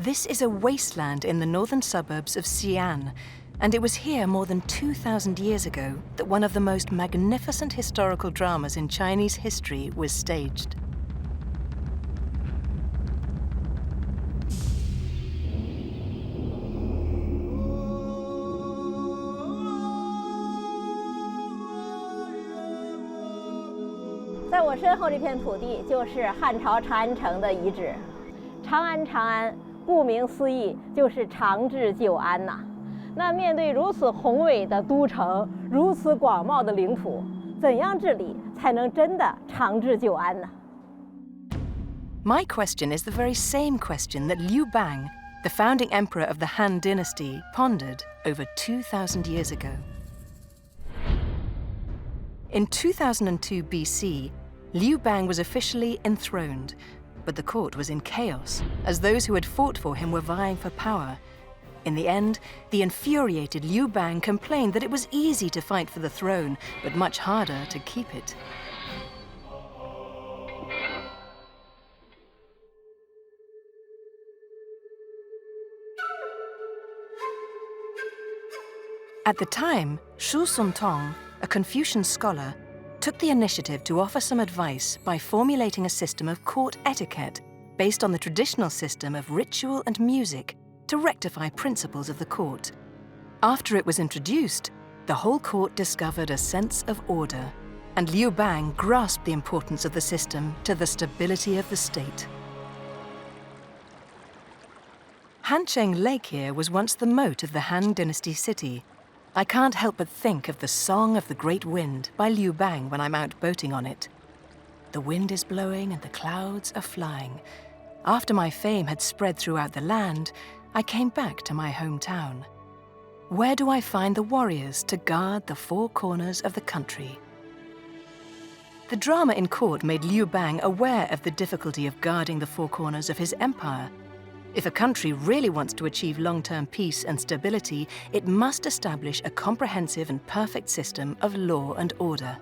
This is a wasteland in the northern suburbs of Xi'an, and it was here more than 2,000 years ago that one of the most magnificent historical dramas in Chinese history was staged. "在我身后这片土地就是汉朝长安城的遗址。长安，长安，顾名思义就是长治久安呐。那面对如此宏伟的都城，如此广袤的领土，怎样治理才能真的长治久安呢？" My question is the very same question that Liu Bang, the founding emperor of the Han Dynasty, pondered over 2,000 years ago. In 2002 BC, Liu Bang was officially enthroned, but the court was in chaos, as those who had fought for him were vying for power. In the end, the infuriated Liu Bang complained that it was easy to fight for the throne, but much harder to keep it. At the time, Shu Suntong, a Confucian scholar, took the initiative to offer some advice by formulating a system of court etiquette based on the traditional system of ritual and music to rectify principles of the court. After it was introduced, the whole court discovered a sense of order, and Liu Bang grasped the importance of the system to the stability of the state. Hancheng Lake here was once the moat of the Han Dynasty city. I can't help but think of the Song of the Great Wind by Liu Bang when I'm out boating on it. The wind is blowing and the clouds are flying. After my fame had spread throughout the land, I came back to my hometown. Where do I find the warriors to guard the four corners of the country? The drama in court made Liu Bang aware of the difficulty of guarding the four corners of his empire. If a country really wants to achieve long-term peace and stability, it must establish a comprehensive and perfect system of law and order.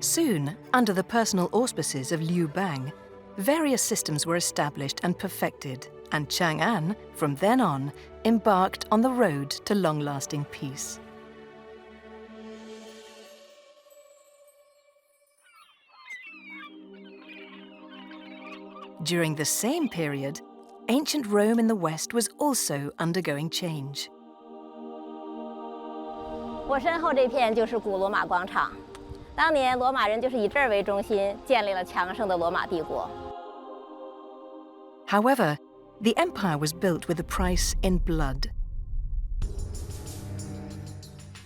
Soon, under the personal auspices of Liu Bang, various systems were established and perfected, and Chang'an, from then on, embarked on the road to long-lasting peace. During the same period, ancient Rome in the West was also undergoing change. 我身后这片就是古罗马广场。当年罗马人就是以这儿为中心，建立了强盛的罗马帝国。However, the empire was built with a price in blood.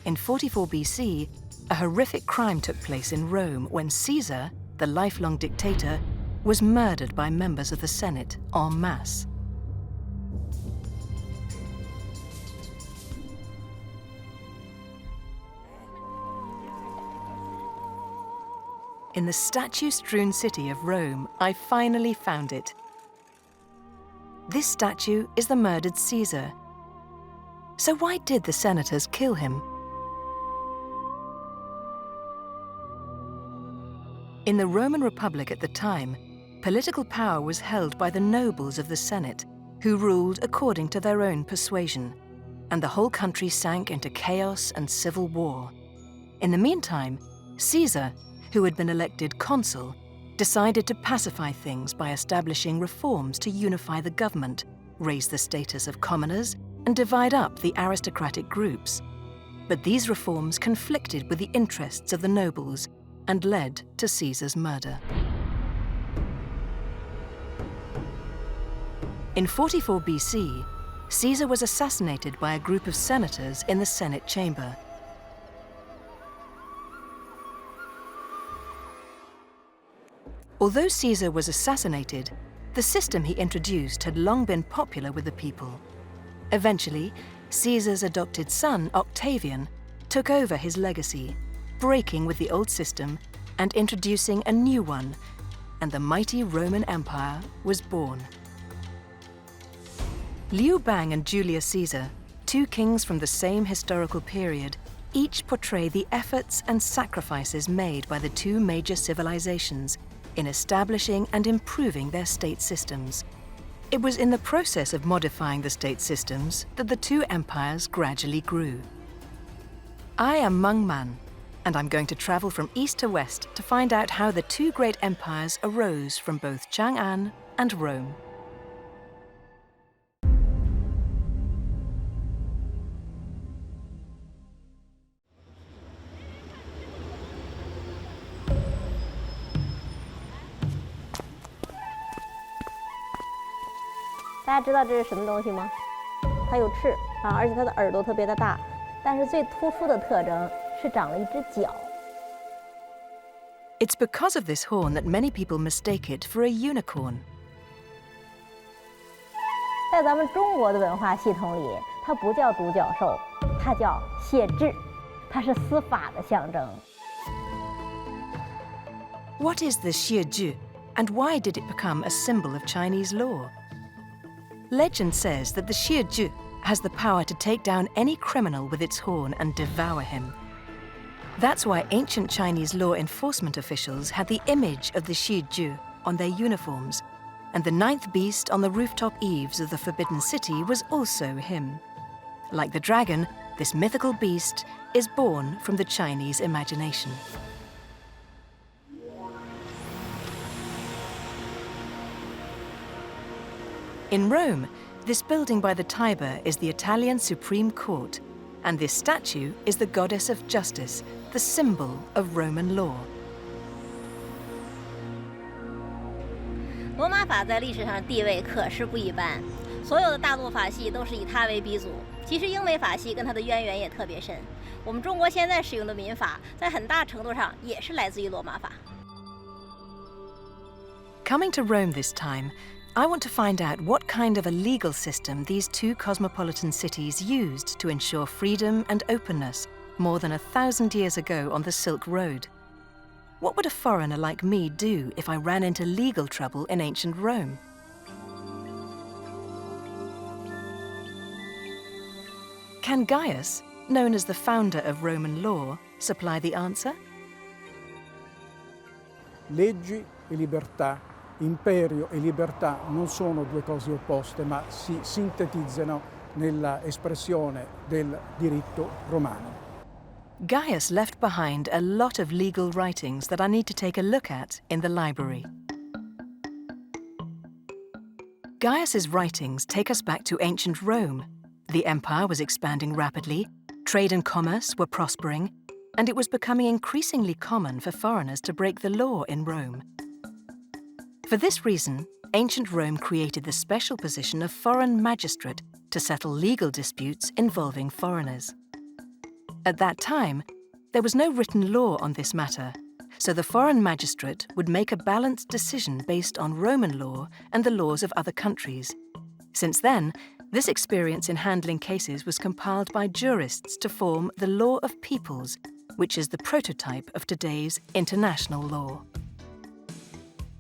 In 44 BC, a horrific crime took place in Rome when Caesar, the lifelong dictator, was murdered by members of the Senate en masse. In the statue-strewn city of Rome, I finally found it. This statue is the murdered Caesar. So why did the senators kill him? In the Roman Republic at the time, political power was held by the nobles of the Senate, who ruled according to their own persuasion, and the whole country sank into chaos and civil war. In the meantime, Caesar, who had been elected consul, decided to pacify things by establishing reforms to unify the government, raise the status of commoners, and divide up the aristocratic groups. But these reforms conflicted with the interests of the nobles and led to Caesar's murder. In 44 BC, Caesar was assassinated by a group of senators in the Senate chamber. Although Caesar was assassinated, the system he introduced had long been popular with the people. Eventually, Caesar's adopted son, Octavian, took over his legacy, breaking with the old system and introducing a new one, and the mighty Roman Empire was born. Liu Bang and Julius Caesar, two kings from the same historical period, each portray the efforts and sacrifices made by the two major civilizations in establishing and improving their state systems. It was in the process of modifying the state systems that the two empires gradually grew. I am Meng Man, and I'm going to travel from east to west to find out how the two great empires arose from both Chang'an and Rome.大家知道这是什么东西吗？它有翅啊，而且它的耳朵特别的大，但是最突出的特征是长了一只角。It's because of this horn that many people mistake it for a unicorn. 在咱们中国的文化系统里，它不叫独角兽，它叫谢豸，它是司法的象征。What is the Xi'an, and why did it become a symbol of Chinese law? Legend says that the Xi'an has the power to take down any criminal with its horn and devour him. That's why ancient Chinese law enforcement officials had the image of the Xi'an on their uniforms, and the ninth beast on the rooftop eaves of the Forbidden City was also him. Like the dragon, this mythical beast is born from the Chinese imagination. In Rome, this building by the Tiber is the Italian Supreme Court, and this statue is the goddess of justice, the symbol of Roman law. 罗马法在历史上地位可是不一般，所有的大陆法系都是以它为鼻祖。其实英美法系跟它的渊源也特别深。我们中国现在使用的民法，在很大程度上也是来自于罗马法。Coming to Rome this time, I want to find out what kind of a legal system these two cosmopolitan cities used to ensure freedom and openness more than 1,000 years ago on the Silk Road. What would a foreigner like me do if I ran into legal trouble in ancient Rome? Can Gaius, known as the founder of Roman law, supply the answer? Leggi e libertà, imperio e libertà non sono due cose opposte, ma si sintetizzano nella espressione del diritto romano. Gaius left behind a lot of legal writings that I need to take a look at in the library. Gaius's writings take us back to ancient Rome. The empire was expanding rapidly, trade and commerce were prospering, and it was becoming increasingly common for foreigners to break the law in Rome. For this reason, ancient Rome created the special position of foreign magistrate to settle legal disputes involving foreigners. At that time, there was no written law on this matter, so the foreign magistrate would make a balanced decision based on Roman law and the laws of other countries. Since then, this experience in handling cases was compiled by jurists to form the Law of Peoples, which is the prototype of today's international law.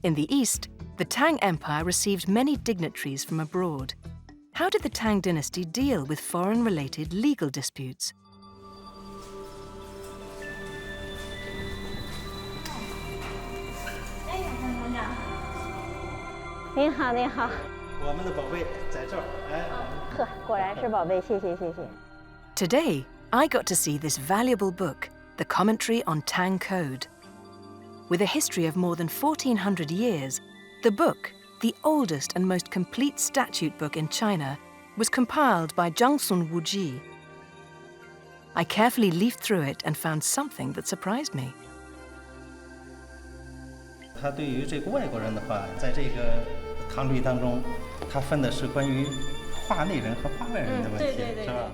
In the East, the Tang Empire received many dignitaries from abroad. How did the Tang dynasty deal with foreign-related legal disputes? Today, I got to see this valuable book, the Commentary on Tang Code. With a history of more than 1,400 years, the book, the oldest and most complete statute book in China, was compiled by Zhangsun Wuji. I carefully leafed through it and found something that surprised me. 他对于这个外国人的话，在这个唐律当中，他分的是关于话内人和话外人的问题，是吧？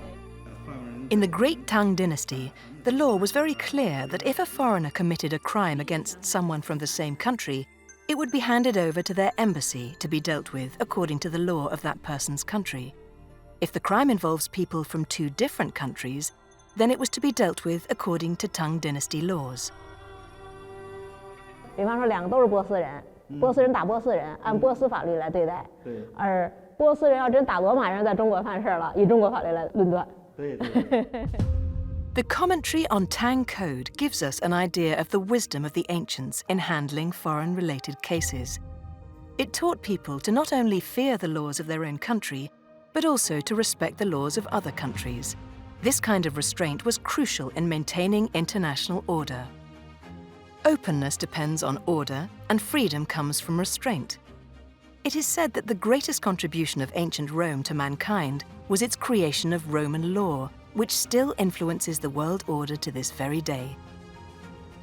In the Great Tang Dynasty, the law was very clear that if a foreigner committed a crime against someone from the same country, it would be handed over to their embassy to be dealt with according to the law of that person's country. If the crime involves people from two different countries, then it was to be dealt with according to Tang Dynasty laws. 比方说，两个都是波斯人，波斯人打波斯人，按波斯法律来对待。对。而波斯人要真打罗马人，在中国犯事了，以中国法律来论断。 The commentary on Tang Code gives us an idea of the wisdom of the ancients in handling foreign-related cases. It taught people to not only fear the laws of their own country, but also to respect the laws of other countries. This kind of restraint was crucial in maintaining international order. Openness depends on order, and freedom comes from restraint. It is said that the greatest contribution of ancient Rome to mankind was its creation of Roman law, which still influences the world order to this very day.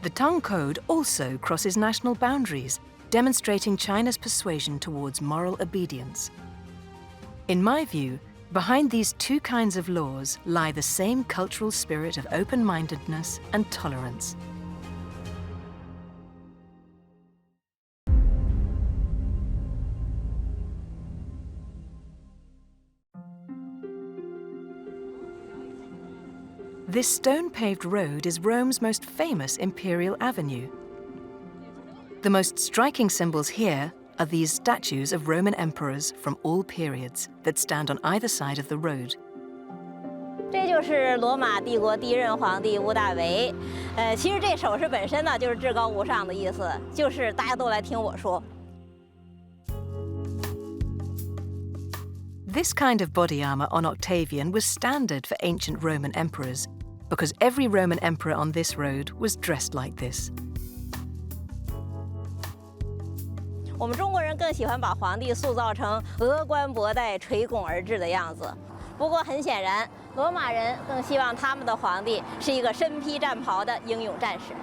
The Tang Code also crosses national boundaries, demonstrating China's persuasion towards moral obedience. In my view, behind these two kinds of laws lie the same cultural spirit of open-mindedness and tolerance. This stone-paved road is Rome's most famous Imperial Avenue. The most striking symbols here are these statues of Roman emperors from all periods that stand on either side of the road. 这就是罗马帝国第一任皇帝屋大维。其实这手势本身呢，就是至高无上的意思，就是大家都来听我说。 This kind of body armor on Octavian was standard for ancient Roman emperors, because every Roman emperor on this road was dressed like this. 我们中国人更喜欢把皇帝塑造成峨冠博带、垂拱而治的样子。不过很显然，罗马人更希望他们的皇帝是一个身披战袍的英勇战士。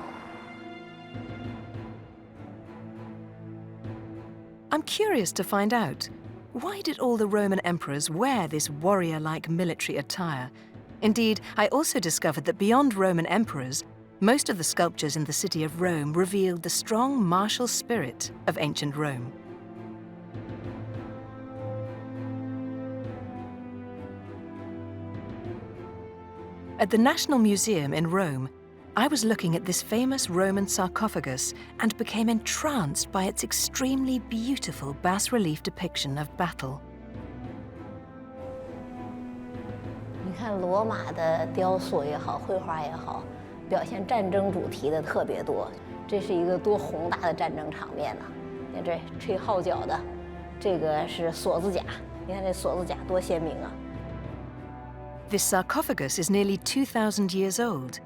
I'm curious to find out, why did all the Roman emperors wear this warrior-like military attire? Indeed, I also discovered that beyond Roman emperors, most of the sculptures in the city of Rome revealed the strong martial spirit of ancient Rome. At the National Museum in Rome, I was looking at this famous Roman sarcophagus and became entranced by its extremely beautiful bas-relief depiction of battle. 你看罗马的雕塑也好，绘画也好，表现战争主题的特别多。这是一个多宏大的战争场面呐！你看这吹号角的，这个是锁子甲，你看这锁子甲多鲜明啊！ This sarcophagus is nearly 2,000 years old.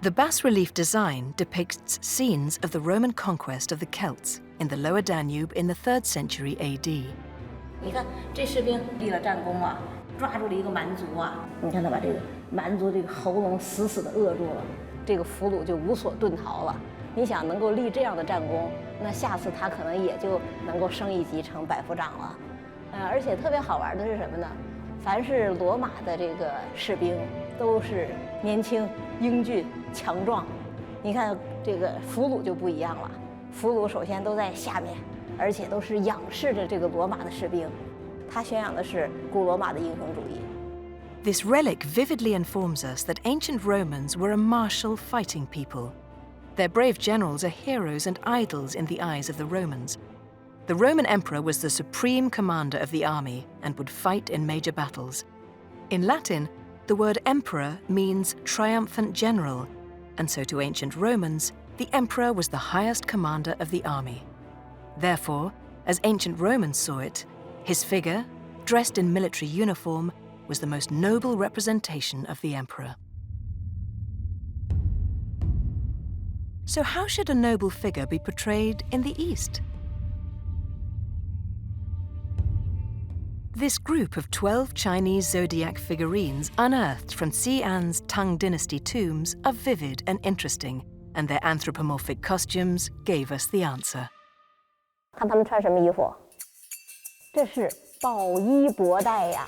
The bas-relief design depicts scenes of the Roman conquest of the Celts in the Lower Danube in the 3rd century AD. 你看这士兵立了战功啊，抓住了一个蛮族啊！你看他把这个蛮族这个喉咙死死地扼住了，这个俘虏就无所遁逃了。你想能够立这样的战功，那下次他可能也就能够升一级成百夫长了。而且特别好玩的是什么呢？凡是罗马的这个士兵都是年轻、英俊、强壮。你看这个俘虏就不一样了，俘虏首先都在下面，而且都是仰视着这个罗马的士兵。他宣扬的是古罗马的英雄主义。 This relic vividly informs us that ancient Romans were a martial fighting people. Their brave generals are heroes and idols in the eyes of the Romans. The Roman emperor was the supreme commander of the army and would fight in major battles. In Latin, the word emperor means triumphant general, and so to ancient Romans, the emperor was the highest commander of the army. Therefore, as ancient Romans saw it, his figure, dressed in military uniform, was the most noble representation of the emperor. So how should a noble figure be portrayed in the East? This group of 12 Chinese zodiac figurines unearthed from Xi'an's Tang Dynasty tombs are vivid and interesting, and their anthropomorphic costumes gave us the answer. 看他们穿什么衣服？这是宝衣博带呀。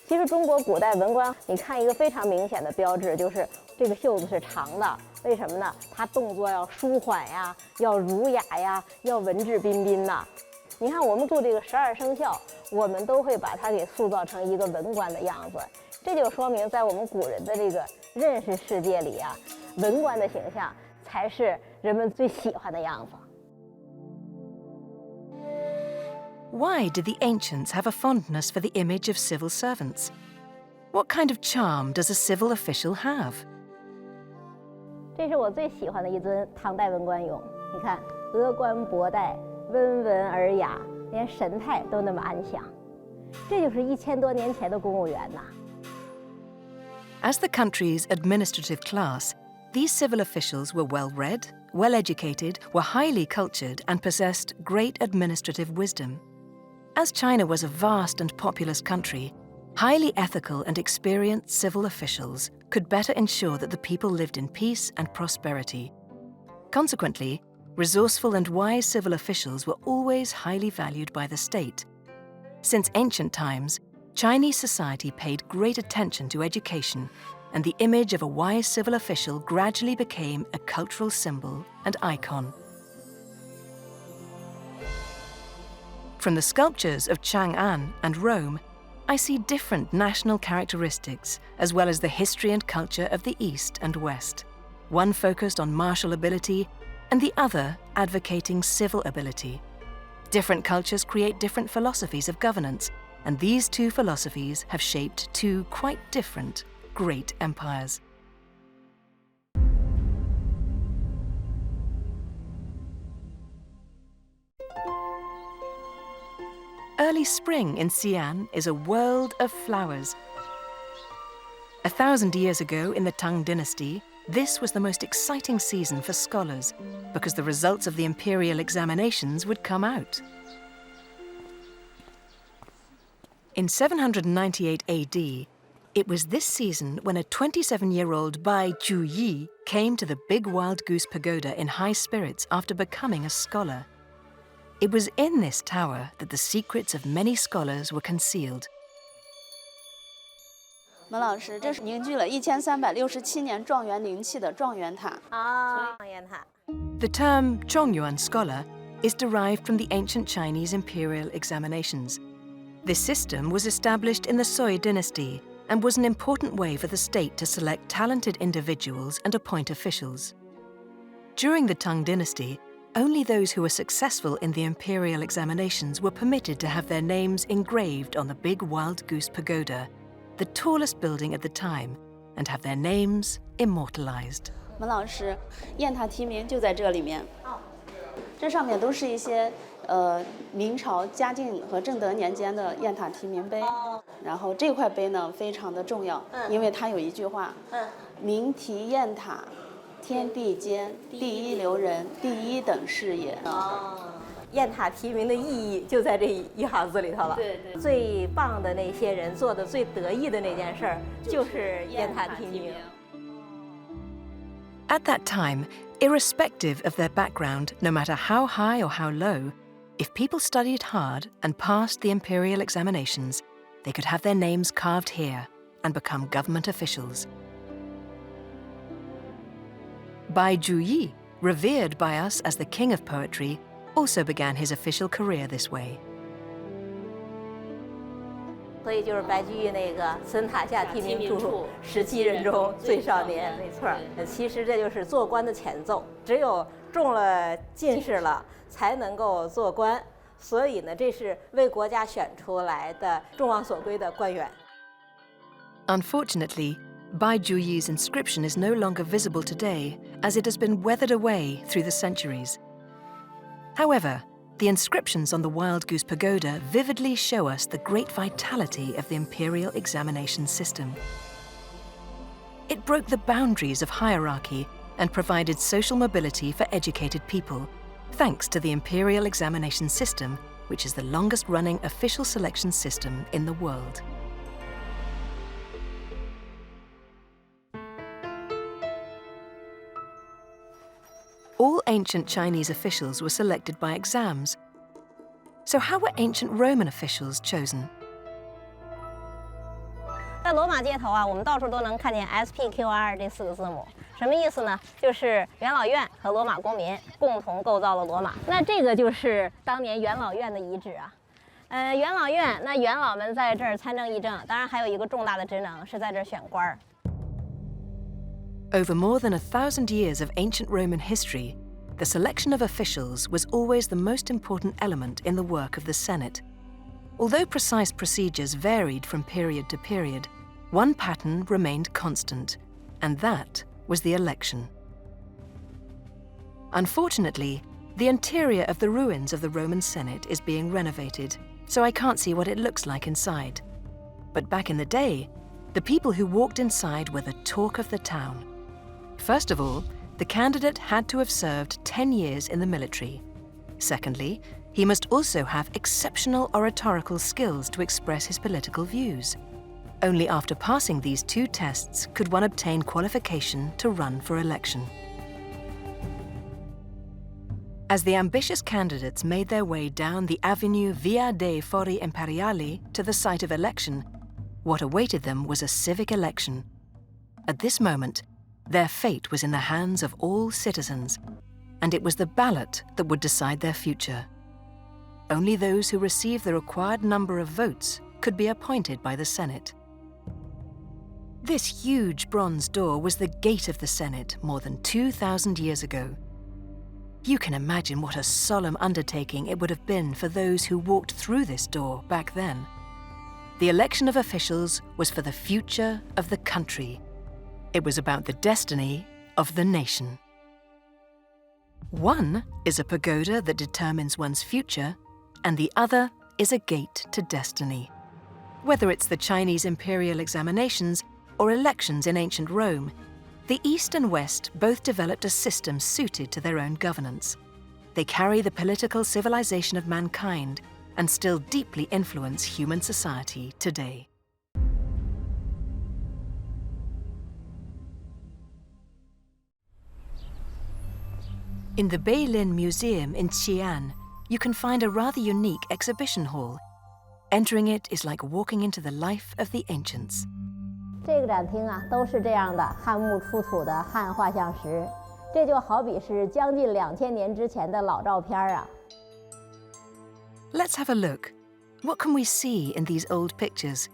其实中国古代文官，你看一个非常明显的标志，就是这个袖子是长的。为什么呢？他动作要舒缓呀，要儒雅呀，要文质彬彬呐。你看我们读这个12生肖，我们都会把它给塑造成一个文官的样子。这就说明，在我们古人的这个认识世界里啊，文官的形象才是人们最喜欢的样子。 Why did the ancients have a fondness for the image of civil servants? What kind of charm does a civil official have? 这是我最喜欢的一尊唐代文官俑。你看，峨冠博带，温文尔雅，连神态都那么安详。这就是1000多年前的公务员呐。As the country's administrative class, these civil officials were well-read, well-educated, were highly cultured, and possessed great administrative wisdom. As China was a vast and populous country, highly ethical and experienced civil officials could better ensure that the people lived in peace and prosperity. Consequently, resourceful and wise civil officials were always highly valued by the state. Since ancient times, Chinese society paid great attention to education, and the image of a wise civil official gradually became a cultural symbol and icon. From the sculptures of Chang'an and Rome, I see different national characteristics as well as the history and culture of the East and West, one focused on martial ability and the other advocating civil ability. Different cultures create different philosophies of governance, and these two philosophies have shaped two quite different great empires. Early spring in Xi'an is a world of flowers. 1,000 years ago in the Tang dynasty, this was the most exciting season for scholars because the results of the imperial examinations would come out. In 798 AD, it was this season when a 27-year-old Bai Juyi came to the Big Wild Goose Pagoda in high spirits after becoming a scholar. It was in this tower that the secrets of many scholars were concealed. 门老师，这是凝聚了1367年状元灵气的状元塔。状元塔。 The term Zhongyuan scholar is derived from the ancient Chinese imperial examinations. This system was established in the Sui dynasty and was an important way for the state to select talented individuals and appoint officials. During the Tang dynasty, only those who were successful in the imperial examinations were permitted to have their names engraved on the Big Wild Goose Pagoda, the tallest building at the time, and have their names immortalized. 门老师，雁塔题名就在这里面。这上面都是一些明朝嘉靖和正德年间的雁塔题名碑。然后这块碑呢非常的重要，因为它有一句话：明题雁塔，天地间第一留人，第一等事也。雁塔题名的意义就在这一行字里头了。对对。最棒的那些人做的最得意的那件事儿，就是雁塔题名。At that time, irrespective of their background, no matter how high or how low, if people studied hard and passed the imperial examinations, they could have their names carved here and become government officials. Bai Juyi, revered by us as the king of poetry, also began his official career this way. 所以就是白居易那个“森塔下题名处，17人中最少年”，没错。其实这就是做官的前奏，只有中了进士了，才能够做官。所以呢，这是为国家选出来的众望所归的官员。Unfortunately, Bai Juyi's inscription is no longer visible today, as it has been weathered away through the centuries. However, the inscriptions on the Wild Goose Pagoda vividly show us the great vitality of the imperial examination system. It broke the boundaries of hierarchy and provided social mobility for educated people, thanks to the imperial examination system, which is the longest-running official selection system in the world. All ancient Chinese officials were selected by exams. So how were ancient Roman officials chosen? 在罗马街头啊，我们到处都能看见 SPQR 这4个字母，什么意思呢？就是元老院和罗马公民共同构造了罗马。那这个就是当年元老院的遗址啊。元老院，那元老们在这儿参政议政，当然还有一个重大的职能是在这儿选官儿。 Over more than 1,000 years of ancient Roman history, the selection of officials was always the most important element in the work of the Senate. Although precise procedures varied from period to period, one pattern remained constant, and that was the election. Unfortunately, The interior of the ruins of the Roman Senate is being renovated, so I can't see what it looks like inside. But back in the day, the people who walked inside were the talk of the town. First of all, the candidate had to have served 10 years in the military. Secondly, he must also have exceptional oratorical skills to express his political views. Only after passing these 2 tests could one obtain qualification to run for election. As the ambitious candidates made their way down the Avenue Via dei Fori Imperiali to the site of election, what awaited them was a civic election. At this moment, their fate was in the hands of all citizens, and it was the ballot that would decide their future. Only those who received the required number of votes could be appointed by the Senate. This huge bronze door was the gate of the Senate more than 2,000 years ago. You can imagine what a solemn undertaking it would have been for those who walked through this door back then. The election of officials was for the future of the country. It was about the destiny of the nation. One is a pagoda that determines one's future, and the other is a gate to destiny. Whether it's the Chinese imperial examinations or elections in ancient Rome, the East and West both developed a system suited to their own governance. They carry the political civilization of mankind and still deeply influence human society today. In the Beilin Museum in Xi'an, you can find a rather unique exhibition hall. Entering it is like walking into the life of the ancients. 这个展厅啊，都是这样的汉墓出土的汉画像石，这就好比是将近2000年之前的老照片啊。 Let's have a look. What can we see in these old pictures?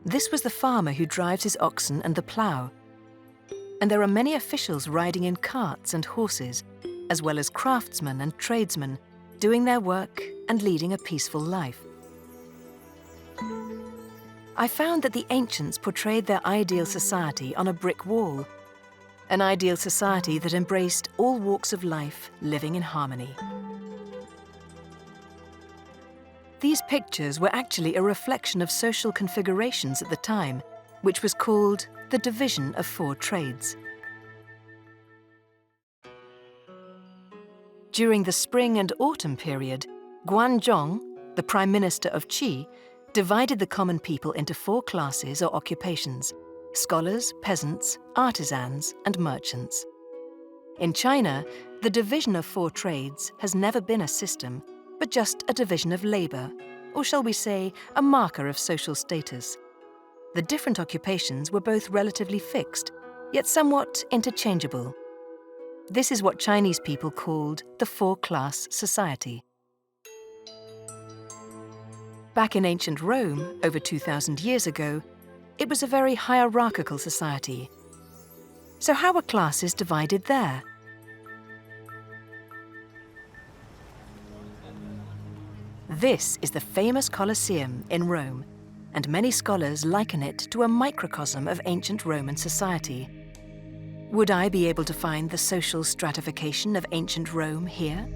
This was the farmer who drives his oxen and the plough. And there are many officials riding in carts and horses, as well as craftsmen and tradesmen, doing their work and leading a peaceful life. I found that the ancients portrayed their ideal society on a brick wall, an ideal society that embraced all walks of life living in harmony. These pictures were actually a reflection of social configurations at the time, which was called the division of 4 trades. During the spring and autumn period, Guanzhong, the prime minister of Qi, divided the common people into 4 classes or occupations: scholars, peasants, artisans, and merchants. In China, the division of 4 trades has never been a system, but just a division of labor, or shall we say, a marker of social status. The different occupations were both relatively fixed, yet somewhat interchangeable. This is what Chinese people called the 4-class society. Back in ancient Rome, over 2,000 years ago, it was a very hierarchical society. So how were classes divided there? This is the famous Colosseum in Rome, and many scholars liken it to a microcosm of ancient Roman society. Would I be able to find the social stratification of ancient Rome here?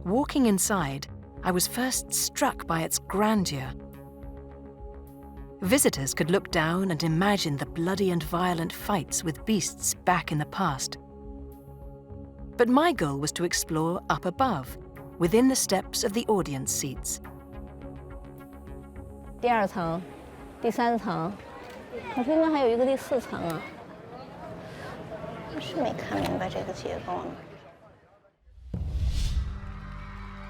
Walking inside, I was first struck by its grandeur. Visitors could look down and imagine the bloody and violent fights with beasts back in the past. But my goal was to explore up above, within the steps of the audience seats. 第2层、第3层，可是应该还有一个第4层啊。是没看明白这个结构呢。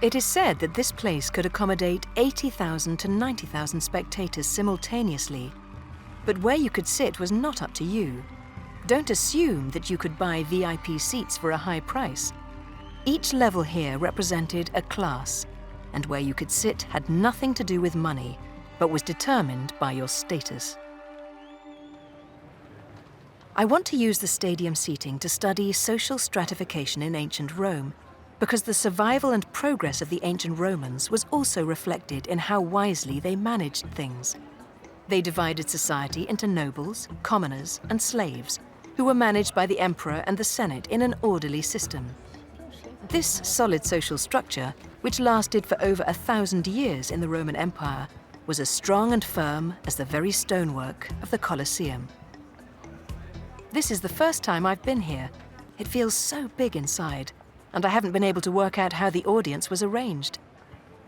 It is said that this place could accommodate 80,000 to 90,000 spectators simultaneously, but where you could sit was not up to you. Don't assume that you could buy VIP seats for a high price. Each level here represented a class, and where you could sit had nothing to do with money, but was determined by your status. I want to use the stadium seating to study social stratification in ancient Rome, because the survival and progress of the ancient Romans was also reflected in how wisely they managed things. They divided society into nobles, commoners, and slaves, who were managed by the emperor and the Senate in an orderly system. This solid social structure, which lasted for over 1,000 years in the Roman Empire, was as strong and firm as the very stonework of the Colosseum. This is the first time I've been here. It feels so big inside, and I haven't been able to work out how the audience was arranged.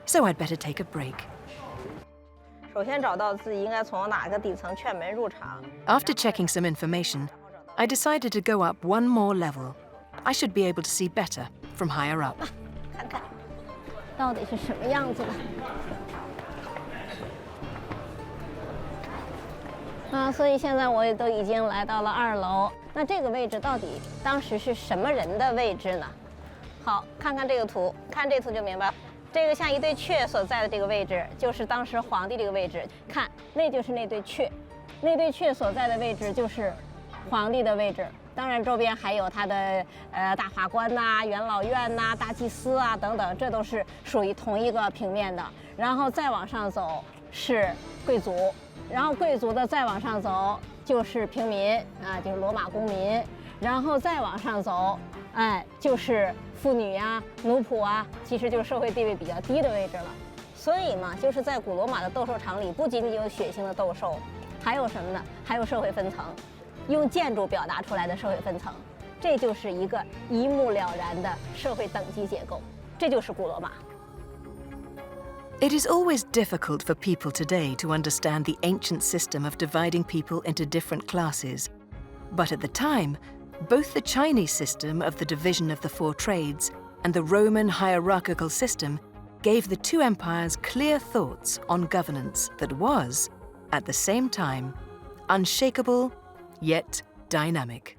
So I'd better take a break. 首先找到自己应该从哪个底层券门入场。 After checking some information, I decided to go up one more level. I should be able to see better from higher up. 看看到底是什么样子的。所以现在我也都已经来到了2楼。那这个位置到底当时是什么人的位置呢？好，看看这个图，看这图就明白了。这个像一对雀所在的这个位置，就是当时皇帝这个位置。看，那就是那对雀，那对雀所在的位置就是皇帝的位置。当然，周边还有他的大法官呐、元老院呐、大祭司啊等等，这都是属于同一个平面的。然后再往上走是贵族，然后贵族的再往上走就是平民啊，就是罗马公民。然后再往上走，就是妇女呀、奴仆啊，其实就是社会地位比较低的位置了。所以嘛，就是在古罗马的斗兽场里，不仅仅有血腥的斗兽，还有什么呢？还有社会分层。 用建筑表达出来的社会分层，这就是一个一目了然的社会等级结构，这就是古罗马。 It is always difficult for people today to understand the ancient system of dividing people into different classes. But at the time, both the Chinese system of the division of the 4 trades and the Roman hierarchical system gave the 2 empires clear thoughts on governance that was, at the same time, unshakable yet dynamic.